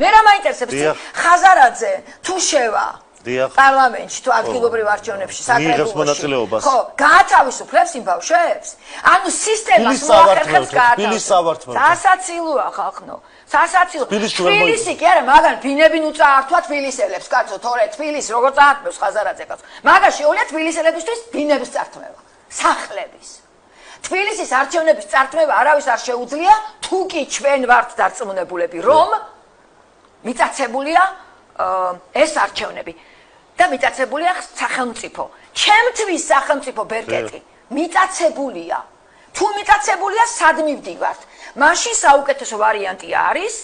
მე რა მაინტერესებს ხაზარაძე თუ შევა პარლამენტში თუ ადგილობრივ არჩევნებში საკრებულოში ხო გაათავისუფლებს იმ ბავშვებს ანუ სისტემას მოახერხებს გაათავისუფლებს სასაცილოა ხალხო სასაცილო თბილისი კი არა მაგან ბინები ნუ წაართვა თბილისელებს კაცო თორე თბილისი როგორ წაართმევს ხაზარაძე კაცო მაგან შეუძლია თბილისელებისთვის ბინების წართმევა სახლების თბილისის არჩევნების წართმევა არავის არ შეუძლია თუ კი ჩვენ ვართ დარწმუნებულები რომ მიწაცებულია ეს არჩევნები და მიწაცებულია სახელმწიფო ჩემთვის სახელმწიფო ბერკეტი მიწაცებულია თუ მიწაცებულია სად მივდივართ მაშინ საუკეთესო ვარიანტი არის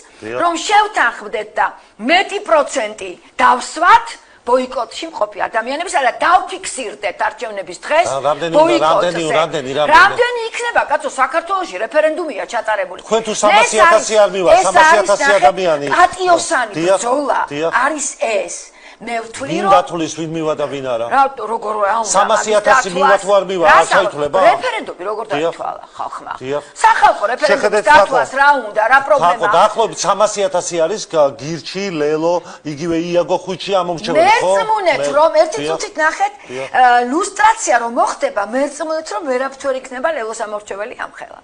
რომ შევთანხმდეთ და მეტი პროცენტი დავსვათ ბოიკოტში მყოფი ადამიანებისა და დავფიქსირდეთ არჩევნების დღეს რამდენი იქნება კაცო საქართველოში რეფერენდუმია ჩატარებული თქვენ თუ 300,000 არ მივა 300,000 ადამიანი პატიოსანი ბრძოლა არის ეს მე ვთვლი რომ დათulis ვინ მივა და ვინ არა რა როგორ რა 300,000 მივა თუ არ მივა არ შეიძლება რეფერენდუმი როგორ დაითვალა ხალხმა სახალხო რეფერენდუმის დათვლას რა უნდა რა პრობლემაა ხალხო დაახლოებით 300,000 არის გირჩი ლელო იგივე იაგო ხუჩი ამომრჩეველი ხო მერწმუნეთ რომ ერთი წუთით ნახეთ ლუსტრაცია რომ მოხდება მერწმუნეთ რომ ვერაფერ ვერ იქნება ლელოს ამომრჩეველი ამხელა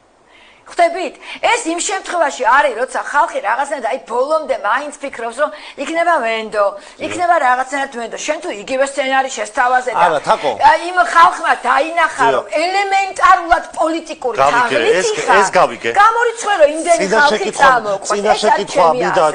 ხვდებით? ეს იმ შემთხვევაში არის, როცა ხალხი რაღაცნაირად აი ბოლომდე მაინც ფიქრობს, რომ იქნება ვენდო, იქნება რაღაცნაირად ვენდო. შენ თუ იგივე სცენარი შესთავაზე და იმ ხალხმა დაინახა, რომ ელემენტარულად პოლიტიკური თაღლითი ხარ. ეს გავიგე. გამორიცხე რომ იმდენი ხალხი წამოყვეს. წინა შეკითხვა მინდა